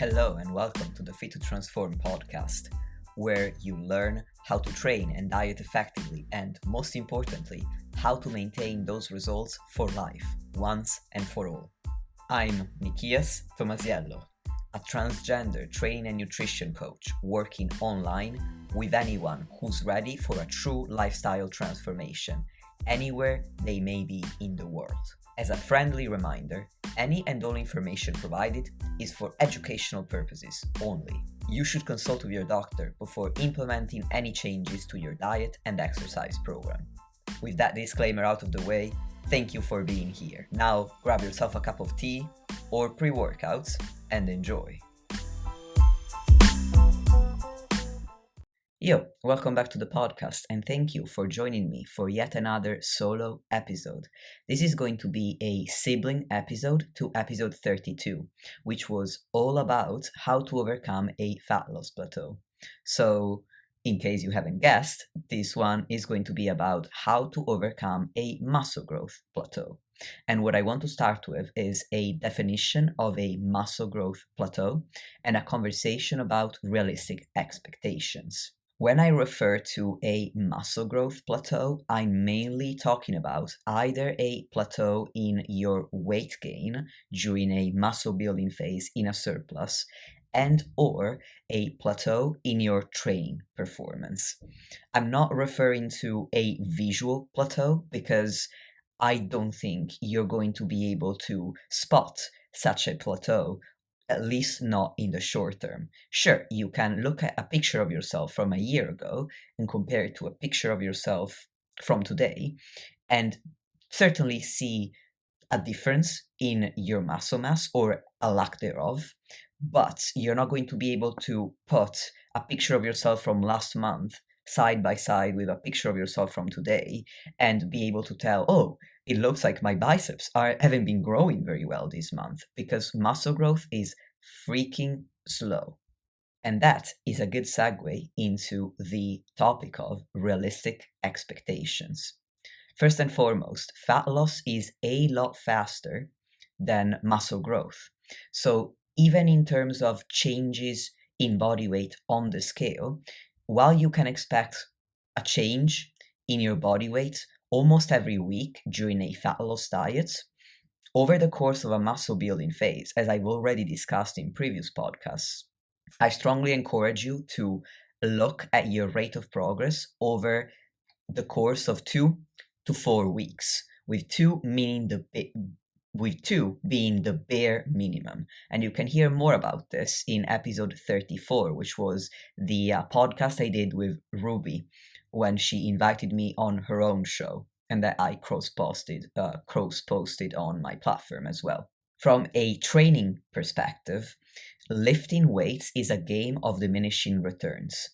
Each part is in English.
Hello and welcome to the Fit to Transform podcast, where you learn how to train and diet effectively and, most importantly, how to maintain those results for life, once and for all. I'm Nikias Tomasiello, a transgender training and nutrition coach working online with anyone who's ready for a true lifestyle transformation, anywhere they may be in the world. As a friendly reminder, any and all information provided is for educational purposes only. You should consult with your doctor before implementing any changes to your diet and exercise program. With that disclaimer out of the way, thank you for being here. Now grab yourself a cup of tea or pre-workouts and enjoy. Yo, welcome back to the podcast and thank you for joining me for yet another solo episode. This is going to be a sibling episode to episode 32, which was all about how to overcome a fat loss plateau. So, in case you haven't guessed, this one is going to be about how to overcome a muscle growth plateau. And what I want to start with is a definition of a muscle growth plateau and a conversation about realistic expectations. When I refer to a muscle growth plateau, I'm mainly talking about either a plateau in your weight gain during a muscle building phase in a surplus and or a plateau in your training performance. I'm not referring to a visual plateau because I don't think you're going to be able to spot such a plateau, at least not in the short term. Sure, you can look at a picture of yourself from a year ago and compare it to a picture of yourself from today and certainly see a difference in your muscle mass or a lack thereof, but you're not going to be able to put a picture of yourself from last month side by side with a picture of yourself from today and be able to tell, oh, it looks like my biceps haven't been growing very well this month, because muscle growth is freaking slow. And that is a good segue into the topic of realistic expectations. First and foremost, fat loss is a lot faster than muscle growth. So even in terms of changes in body weight on the scale, while you can expect a change in your body weight almost every week during a fat loss diet, over the course of a muscle building phase, as I've already discussed in previous podcasts, I strongly encourage you to look at your rate of progress over the course of 2 to 4 weeks, with 2 being the bare minimum. And you can hear more about this in episode 34, which was the podcast I did with Ruby when she invited me on her own show, and that I cross-posted on my platform as well. From a training perspective, lifting weights is a game of diminishing returns.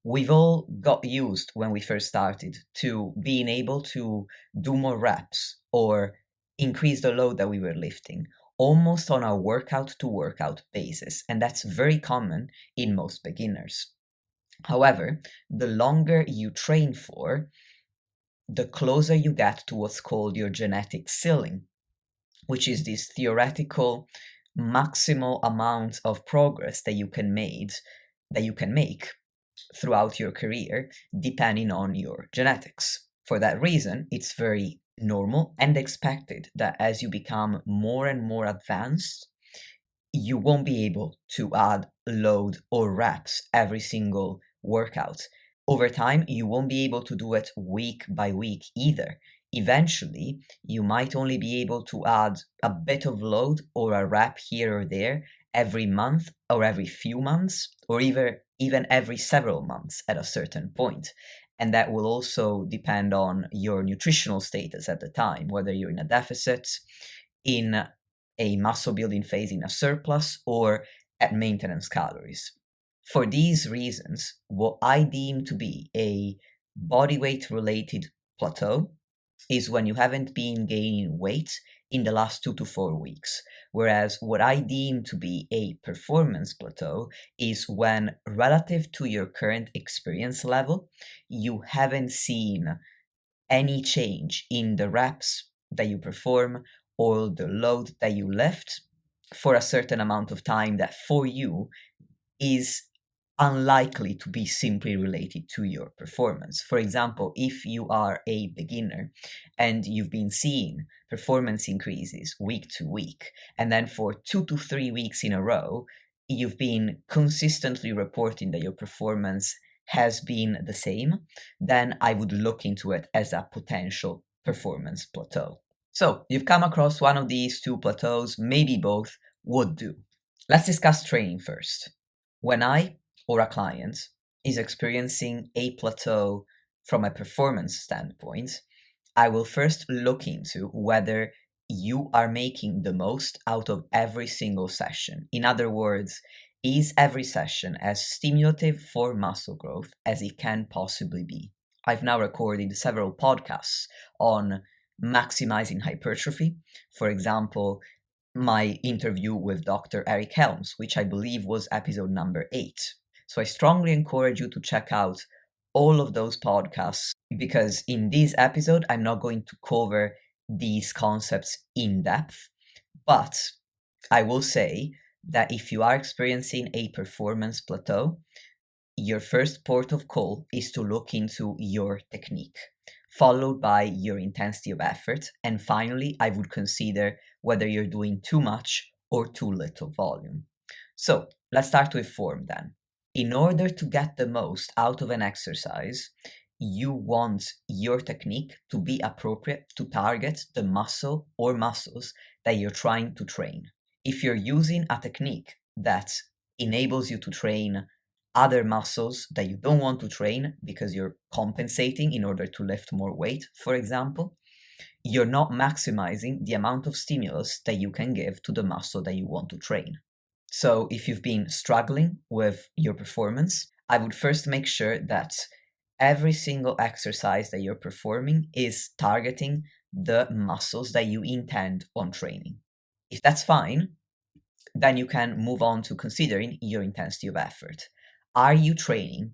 We've all got used when we first started to being able to do more reps or increase the load that we were lifting, almost on a workout to workout basis, and that's very common in most beginners. However, the longer you train for, the closer you get to what's called your genetic ceiling, which is this theoretical maximal amount of progress that you can make throughout your career, depending on your genetics. For that reason, it's very normal and expected that as you become more and more advanced, you won't be able to add load or reps every single workout. Over time, you won't be able to do it week by week either. Eventually, you might only be able to add a bit of load or a rep here or there every month or every few months, or even every several months at a certain point. And that will also depend on your nutritional status at the time, whether you're in a deficit, in a muscle building phase in a surplus, or at maintenance calories. For these reasons, what I deem to be a body weight related plateau is when you haven't been gaining weight in the last 2 to 4 weeks. Whereas what I deem to be a performance plateau is when, relative to your current experience level, you haven't seen any change in the reps that you perform or the load that you lift for a certain amount of time that for you is unlikely to be simply related to your performance. For example, if you are a beginner and you've been seeing performance increases week to week, and then for 2 to 3 weeks in a row, you've been consistently reporting that your performance has been the same, then I would look into it as a potential performance plateau. So you've come across one of these two plateaus, maybe both would do. Let's discuss training first. When I or a client is experiencing a plateau from a performance standpoint, I will first look into whether you are making the most out of every single session. In other words, is every session as stimulative for muscle growth as it can possibly be? I've now recorded several podcasts on maximizing hypertrophy. For example, my interview with Dr. Eric Helms, which I believe was episode number 8. So I strongly encourage you to check out all of those podcasts, because in this episode, I'm not going to cover these concepts in depth, but I will say that if you are experiencing a performance plateau, your first port of call is to look into your technique, followed by your intensity of effort, and finally, I would consider whether you're doing too much or too little volume. So let's start with form then. In order to get the most out of an exercise, you want your technique to be appropriate to target the muscle or muscles that you're trying to train. If you're using a technique that enables you to train other muscles that you don't want to train because you're compensating in order to lift more weight, for example, you're not maximizing the amount of stimulus that you can give to the muscle that you want to train. So if you've been struggling with your performance, I would first make sure that every single exercise that you're performing is targeting the muscles that you intend on training. If that's fine, then you can move on to considering your intensity of effort. Are you training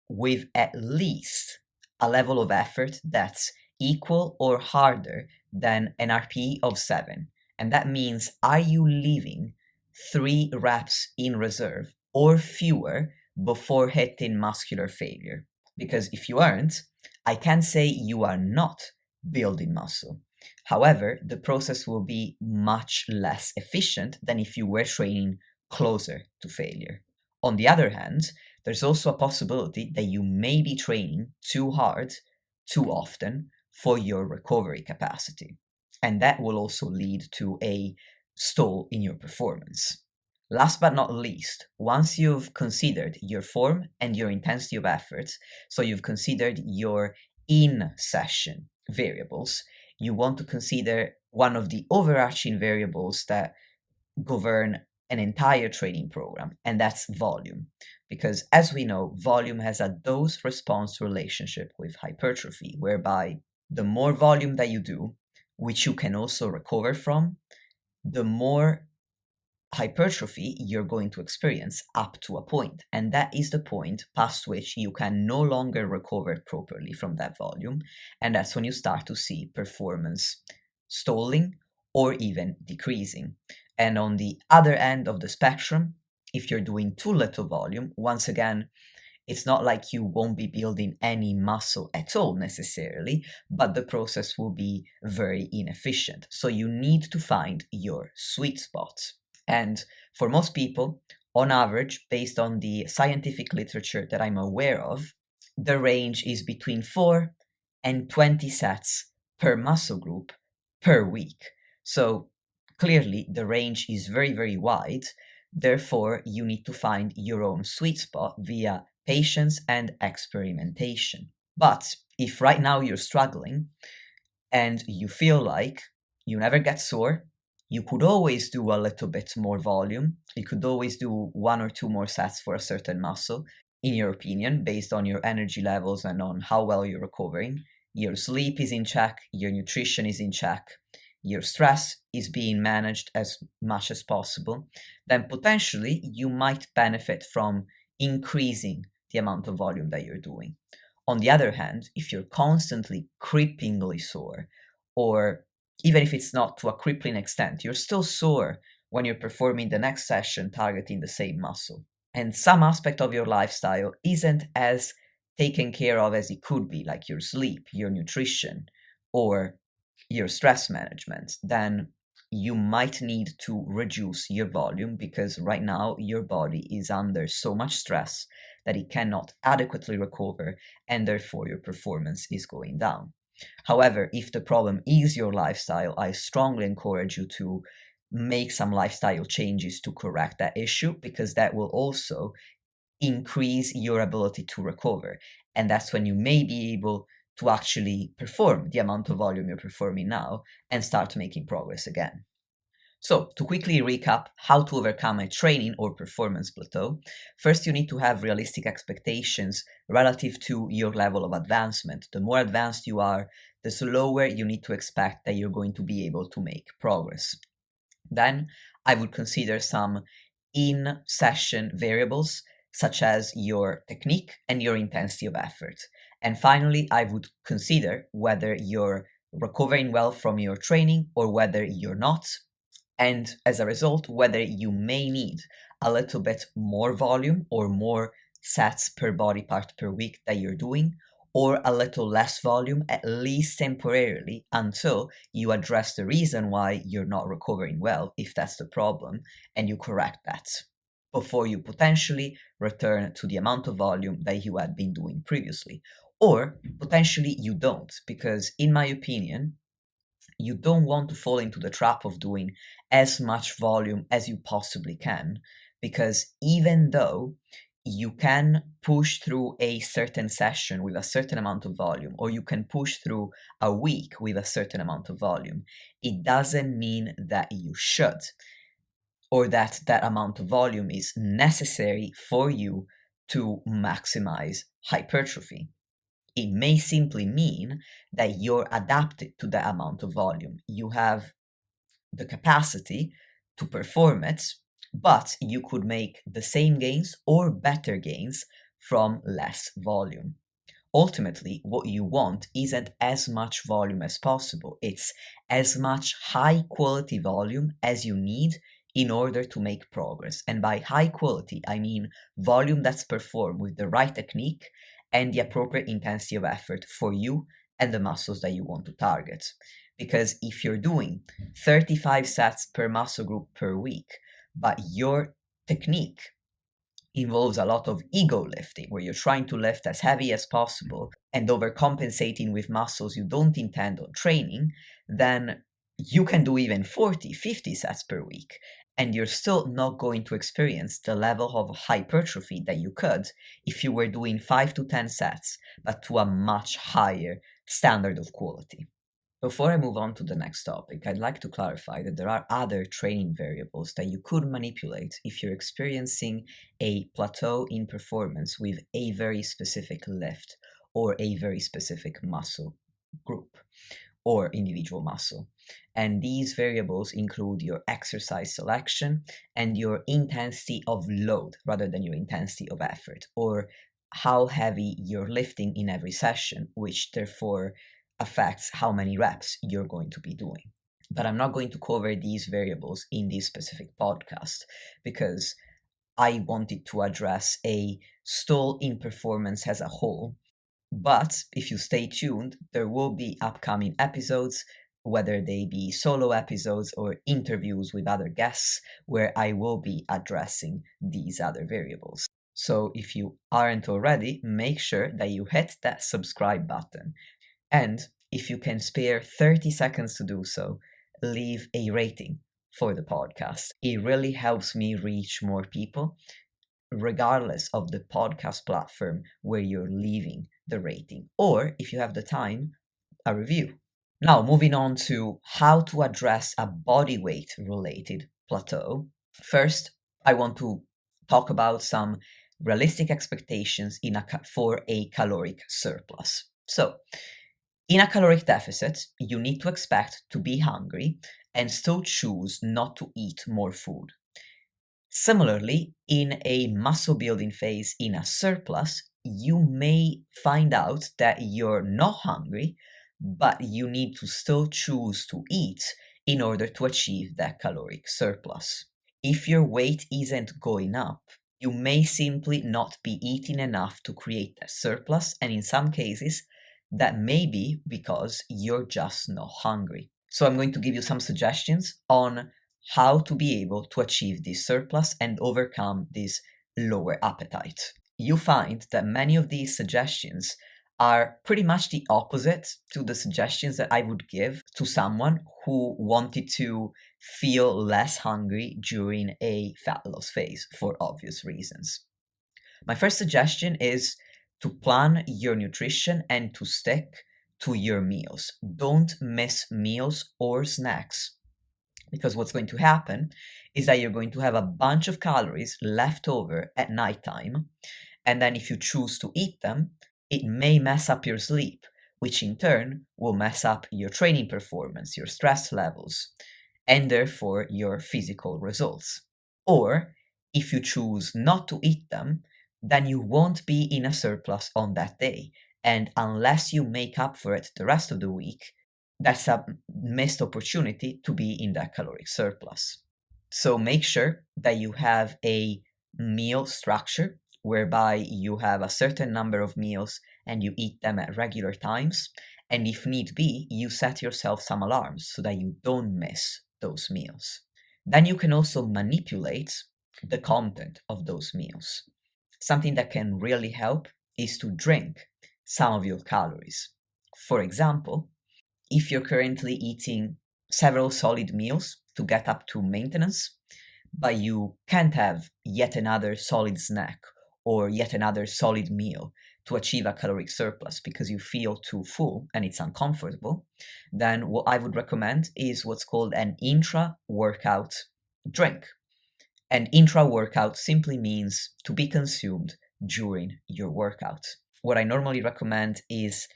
with at least a level of effort that's equal or harder than an RPE of 7? And that means, are you leaving 3 reps in reserve or fewer before hitting muscular failure? Because if you aren't, I can say you are not building muscle. However, the process will be much less efficient than if you were training closer to failure. On the other hand, there's also a possibility that you may be training too hard, too often for your recovery capacity. And that will also lead to a stall in your performance. Last but not least, once you've considered your form and your intensity of effort, so you've considered your in-session variables, you want to consider one of the overarching variables that govern an entire training program, and that's volume. Because as we know, volume has a dose-response relationship with hypertrophy, whereby the more volume that you do, which you can also recover from, the more hypertrophy you're going to experience up to a point. And that is the point past which you can no longer recover properly from that volume. And that's when you start to see performance stalling or even decreasing. And on the other end of the spectrum, if you're doing too little volume, once again, it's not like you won't be building any muscle at all necessarily, but the process will be very inefficient. So you need to find your sweet spot. And for most people, on average, based on the scientific literature that I'm aware of, the range is between 4 and 20 sets per muscle group per week. So clearly the range is very, very wide. Therefore, you need to find your own sweet spot via patience and experimentation. But if right now you're struggling and you feel like you never get sore, you could always do a little bit more volume. You could always do 1 or 2 more sets for a certain muscle, in your opinion, based on your energy levels and on how well you're recovering. Your sleep is in check, your nutrition is in check, your stress is being managed as much as possible, then potentially you might benefit from increasing the amount of volume that you're doing. On the other hand, if you're constantly creepingly sore, or even if it's not to a crippling extent, you're still sore when you're performing the next session targeting the same muscle. And some aspect of your lifestyle isn't as taken care of as it could be, like your sleep, your nutrition, or your stress management, then you might need to reduce your volume because right now your body is under so much stress that it cannot adequately recover and therefore your performance is going down. However, if the problem is your lifestyle, I strongly encourage you to make some lifestyle changes to correct that issue because that will also increase your ability to recover. And that's when you may be able to actually perform the amount of volume you're performing now and start making progress again. So, to quickly recap how to overcome a training or performance plateau, first you need to have realistic expectations relative to your level of advancement. The more advanced you are, the slower you need to expect that you're going to be able to make progress. Then I would consider some in-session variables such as your technique and your intensity of effort. And finally, I would consider whether you're recovering well from your training or whether you're not, and as a result, whether you may need a little bit more volume or more sets per body part per week that you're doing, or a little less volume, at least temporarily, until you address the reason why you're not recovering well, if that's the problem, and you correct that before you potentially return to the amount of volume that you had been doing previously. Or potentially you don't, because in my opinion, you don't want to fall into the trap of doing as much volume as you possibly can, because even though you can push through a certain session with a certain amount of volume, or you can push through a week with a certain amount of volume, it doesn't mean that you should, or that that amount of volume is necessary for you to maximize hypertrophy. It may simply mean that you're adapted to that amount of volume. You have the capacity to perform it, but you could make the same gains or better gains from less volume. Ultimately, what you want isn't as much volume as possible. It's as much high quality volume as you need in order to make progress. And by high quality, I mean volume that's performed with the right technique and the appropriate intensity of effort for you and the muscles that you want to target. Because if you're doing 35 sets per muscle group per week, but your technique involves a lot of ego lifting, where you're trying to lift as heavy as possible and overcompensating with muscles you don't intend on training, then you can do even 40, 50 sets per week, and you're still not going to experience the level of hypertrophy that you could if you were doing 5 to 10 sets, but to a much higher standard of quality. Before I move on to the next topic, I'd like to clarify that there are other training variables that you could manipulate if you're experiencing a plateau in performance with a very specific lift or a very specific muscle group or individual muscle. And these variables include your exercise selection and your intensity of load rather than your intensity of effort, or how heavy you're lifting in every session, which therefore affects how many reps you're going to be doing. But I'm not going to cover these variables in this specific podcast because I wanted to address a stall in performance as a whole. But if you stay tuned, there will be upcoming episodes, whether they be solo episodes or interviews with other guests, where I will be addressing these other variables. So if you aren't already, make sure that you hit that subscribe button. And if you can spare 30 seconds to do so, leave a rating for the podcast. It really helps me reach more people, regardless of the podcast platform where you're leaving the rating. Or if you have the time, a review. Now, moving on to how to address a body weight related plateau. First, I want to talk about some realistic expectations for a caloric surplus. So, in a caloric deficit, you need to expect to be hungry and still choose not to eat more food. Similarly, in a muscle building phase in a surplus, you may find out that you're not hungry, but you need to still choose to eat in order to achieve that caloric surplus. If your weight isn't going up, you may simply not be eating enough to create that surplus, and in some cases, that may be because you're just not hungry. So I'm going to give you some suggestions on how to be able to achieve this surplus and overcome this lower appetite. You find that many of these suggestions are pretty much the opposite to the suggestions that I would give to someone who wanted to feel less hungry during a fat loss phase for obvious reasons. My first suggestion is to plan your nutrition and to stick to your meals. Don't miss meals or snacks, because what's going to happen is that you're going to have a bunch of calories left over at nighttime, and then if you choose to eat them, it may mess up your sleep, which in turn will mess up your training performance, your stress levels, and therefore your physical results. Or if you choose not to eat them, then you won't be in a surplus on that day. And unless you make up for it the rest of the week, that's a missed opportunity to be in that caloric surplus. So make sure that you have a meal structure whereby you have a certain number of meals and you eat them at regular times. And if need be, you set yourself some alarms so that you don't miss those meals. Then you can also manipulate the content of those meals. Something that can really help is to drink some of your calories. For example, if you're currently eating several solid meals to get up to maintenance, but you can't have yet another solid snack or yet another solid meal to achieve a caloric surplus because you feel too full and it's uncomfortable, then what I would recommend is what's called an intra-workout drink. And intra-workout simply means to be consumed during your workout. What I normally recommend is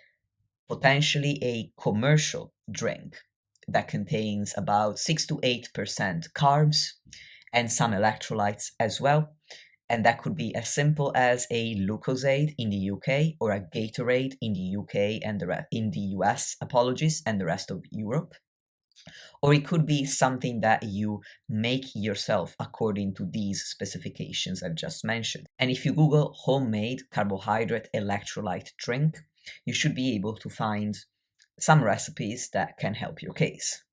potentially a commercial drink that contains about 6 to 8% carbs and some electrolytes as well. And that could be as simple as a Lucozade in the UK or a Gatorade in the UK and in the US, and the rest of Europe. Or it could be something that you make yourself according to these specifications I've just mentioned. And if you Google homemade carbohydrate electrolyte drink, you should be able to find some recipes that can help your case.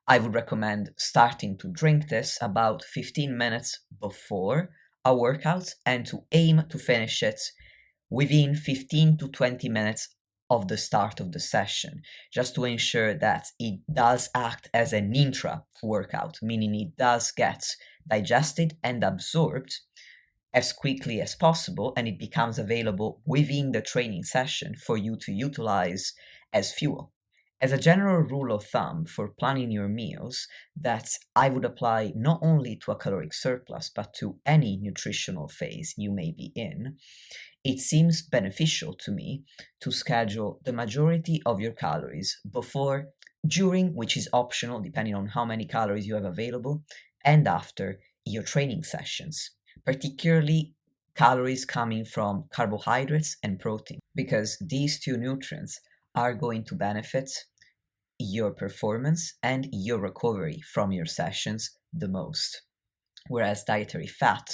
I would recommend starting to drink this about 15 minutes before a workout and to aim to finish it within 15 to 20 minutes of the start of the session, just to ensure that it does act as an intra-workout, meaning it does get digested and absorbed as quickly as possible, and it becomes available within the training session for you to utilize as fuel. As a general rule of thumb for planning your meals that I would apply not only to a caloric surplus, but to any nutritional phase you may be in, it seems beneficial to me to schedule the majority of your calories before, during, which is optional depending on how many calories you have available, and after your training sessions, particularly calories coming from carbohydrates and protein, because these two nutrients are going to benefit your performance and your recovery from your sessions the most. Whereas dietary fat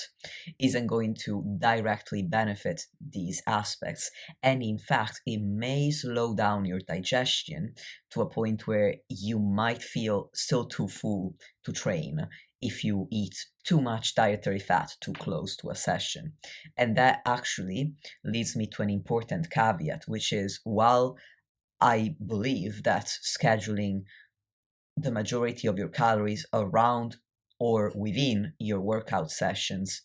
isn't going to directly benefit these aspects. And in fact, it may slow down your digestion to a point where you might feel still too full to train if you eat too much dietary fat too close to a session. And that actually leads me to an important caveat, which is while I believe that scheduling the majority of your calories around or within your workout sessions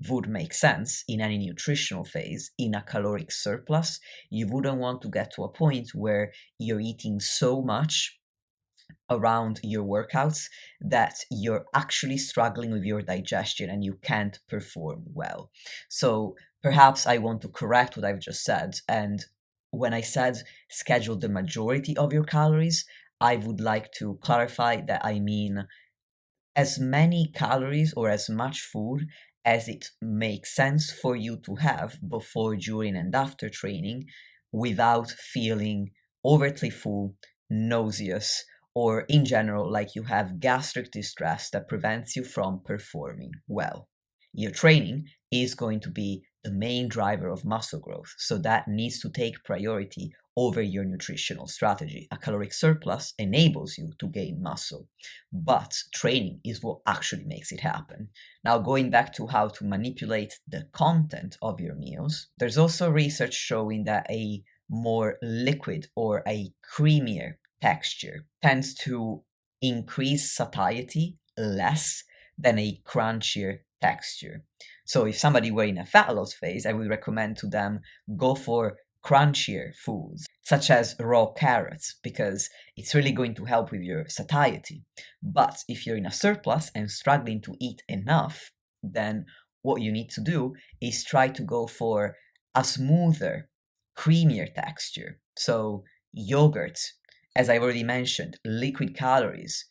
would make sense in any nutritional phase, in a caloric surplus, you wouldn't want to get to a point where you're eating so much around your workouts that you're actually struggling with your digestion and you can't perform well. So perhaps I want to correct what I've just said. And when I said schedule the majority of your calories, I would like to clarify that I mean as many calories or as much food as it makes sense for you to have before, during, and after training without feeling overtly full, nauseous, or in general, like you have gastric distress that prevents you from performing well. Your training is going to be the main driver of muscle growth, so that needs to take priority over your nutritional strategy. A caloric surplus enables you to gain muscle, but training is what actually makes it happen. Now, going back to how to manipulate the content of your meals, there's also research showing that a more liquid or a creamier texture tends to increase satiety less than a crunchier texture. So if somebody were in a fat loss phase, I would recommend to them go for crunchier foods, such as raw carrots, because it's really going to help with your satiety. But if you're in a surplus and struggling to eat enough, then what you need to do is try to go for a smoother, creamier texture. So yogurt, as I already mentioned, liquid calories,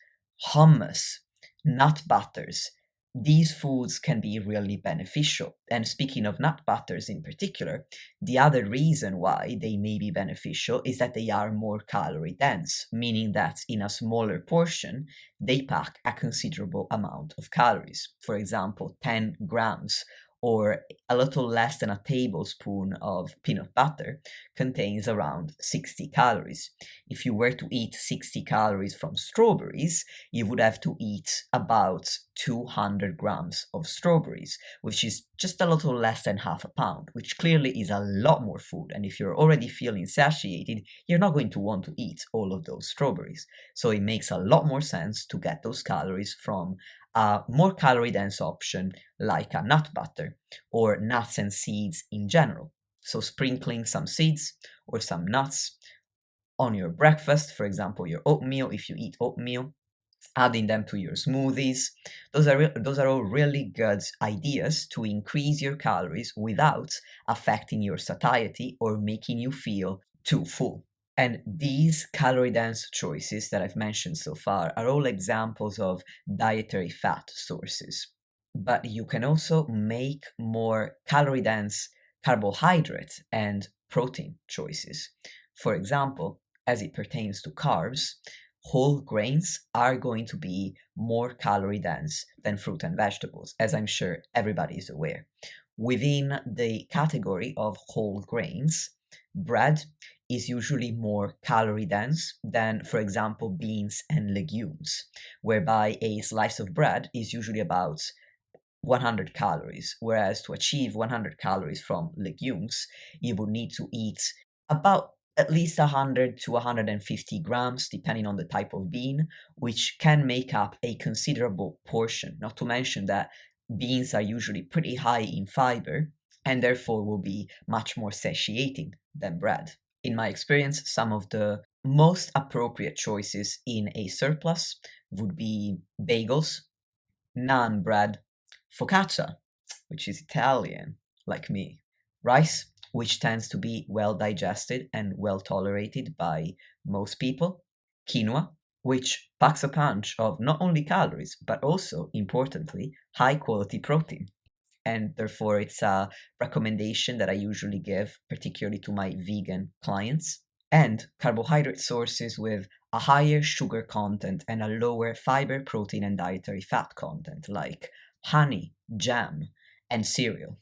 hummus, nut butters, these foods can be really beneficial. And speaking of nut butters in particular, the other reason why they may be beneficial is that they are more calorie dense, meaning that in a smaller portion, they pack a considerable amount of calories. For example, 10 grams or a little less than a tablespoon of peanut butter contains around 60 calories. If you were to eat 60 calories from strawberries, you would have to eat about 200 grams of strawberries, which is just a little less than half a pound, which clearly is a lot more food. And if you're already feeling satiated, you're not going to want to eat all of those strawberries. So it makes a lot more sense to get those calories from a more calorie dense option like a nut butter or nuts and seeds in general. So sprinkling some seeds or some nuts on your breakfast, for example, your oatmeal, if you eat oatmeal, adding them to your smoothies. Those are all really good ideas to increase your calories without affecting your satiety or making you feel too full. And these calorie dense choices that I've mentioned so far are all examples of dietary fat sources. But you can also make more calorie dense carbohydrate and protein choices. For example, as it pertains to carbs, whole grains are going to be more calorie dense than fruit and vegetables, as I'm sure everybody is aware. Within the category of whole grains, bread is usually more calorie dense than, for example, beans and legumes, whereby a slice of bread is usually about 100 calories, whereas to achieve 100 calories from legumes, you would need to eat about at least 100 to 150 grams, depending on the type of bean, which can make up a considerable portion. Not to mention that beans are usually pretty high in fiber and therefore will be much more satiating than bread. In my experience, some of the most appropriate choices in a surplus would be bagels, naan bread, focaccia, which is Italian, like me, rice, which tends to be well digested and well tolerated by most people, quinoa, which packs a punch of not only calories, but also, importantly, high quality protein. And therefore, it's a recommendation that I usually give, particularly to my vegan clients. And carbohydrate sources with a higher sugar content and a lower fiber, protein, and dietary fat content, like honey, jam, and cereal,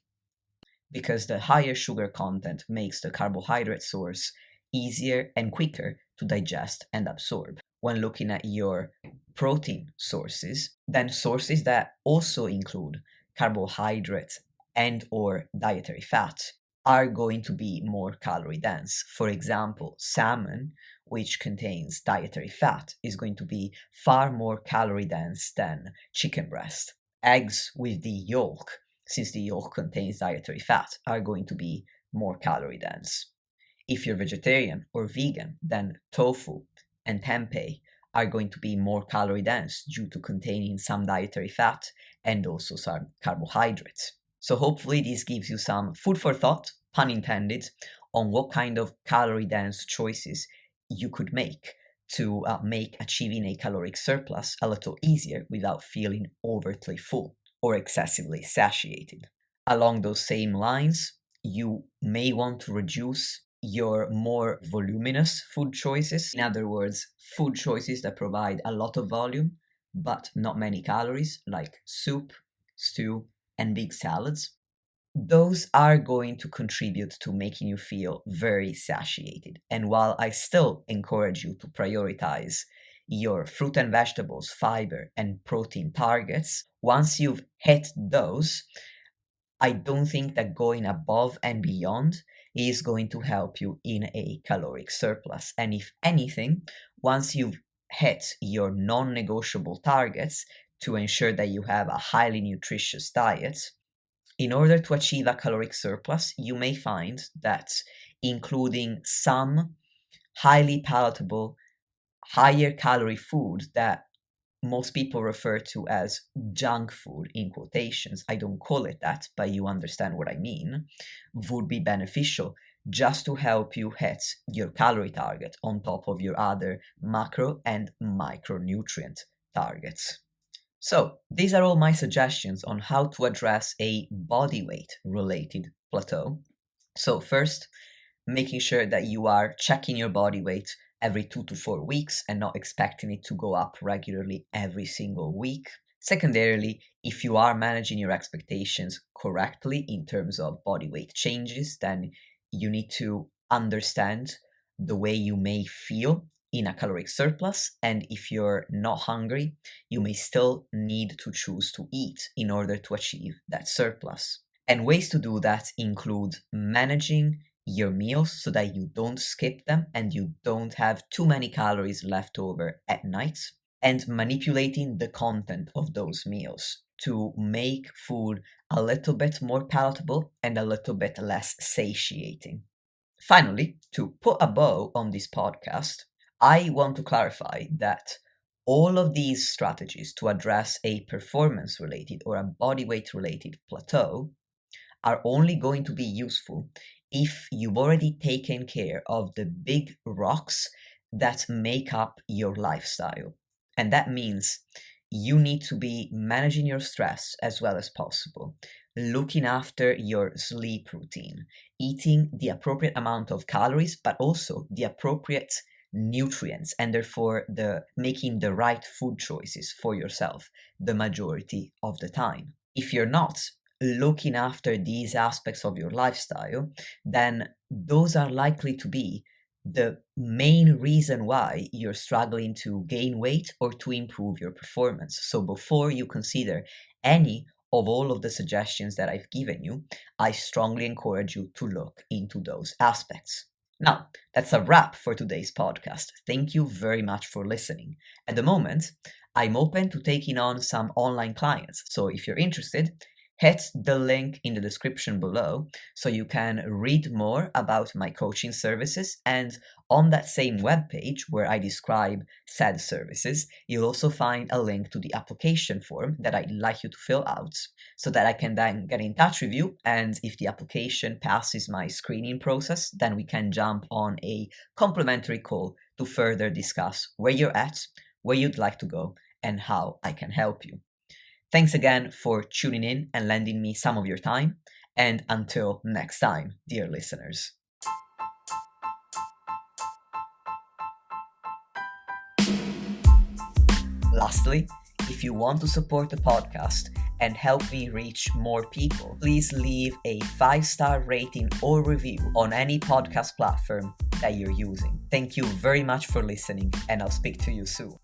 because the higher sugar content makes the carbohydrate source easier and quicker to digest and absorb. When looking at your protein sources, then sources that also include carbohydrates and or dietary fat are going to be more calorie dense. For example, salmon, which contains dietary fat, is going to be far more calorie dense than chicken breast. Eggs with the yolk, since the yolk contains dietary fat, are going to be more calorie dense. If you're vegetarian or vegan, then tofu and tempeh are going to be more calorie dense due to containing some dietary fat and also some carbohydrates. So hopefully this gives you some food for thought, pun intended, on what kind of calorie dense choices you could make to make achieving a caloric surplus a little easier without feeling overtly full or excessively satiated. Along those same lines, you may want to reduce your more voluminous food choices. In other words, food choices that provide a lot of volume but not many calories, like soup, stew, and big salads. Those are going to contribute to making you feel very satiated. And while I still encourage you to prioritize your fruit and vegetables, fiber, and protein targets, once you've hit those, I don't think that going above and beyond is going to help you in a caloric surplus. And if anything, once you've hit your non-negotiable targets to ensure that you have a highly nutritious diet, in order to achieve a caloric surplus, you may find that including some highly palatable, higher calorie food that most people refer to as junk food in quotations, I don't call it that, but you understand what I mean, would be beneficial just to help you hit your calorie target on top of your other macro and micronutrient targets. So these are all my suggestions on how to address a body weight related plateau. So first, making sure that you are checking your body weight every 2 to 4 weeks and not expecting it to go up regularly every single week. Secondarily, if you are managing your expectations correctly in terms of body weight changes, then you need to understand the way you may feel in a caloric surplus, and if you're not hungry, you may still need to choose to eat in order to achieve that surplus. And ways to do that include managing your meals so that you don't skip them and you don't have too many calories left over at night, and manipulating the content of those meals to make food a little bit more palatable and a little bit less satiating. Finally, to put a bow on this podcast, I want to clarify that all of these strategies to address a performance-related or a body weight-related plateau are only going to be useful if you've already taken care of the big rocks that make up your lifestyle. And that means you need to be managing your stress as well as possible, looking after your sleep routine, eating the appropriate amount of calories, but also the appropriate nutrients, and therefore making the right food choices for yourself the majority of the time. If you're not looking after these aspects of your lifestyle, then those are likely to be the main reason why you're struggling to gain weight or to improve your performance. So before you consider any of all of the suggestions that I've given you, I strongly encourage you to look into those aspects. Now, that's a wrap for today's podcast. Thank you very much for listening. At the moment, I'm open to taking on some online clients. So if you're interested, hit the link in the description below so you can read more about my coaching services. And on that same webpage where I describe said services, you'll also find a link to the application form that I'd like you to fill out so that I can then get in touch with you. And if the application passes my screening process, then we can jump on a complimentary call to further discuss where you're at, where you'd like to go, and how I can help you. Thanks again for tuning in and lending me some of your time, and until next time, dear listeners. Lastly, if you want to support the podcast and help me reach more people, please leave a 5-star rating or review on any podcast platform that you're using. Thank you very much for listening, and I'll speak to you soon.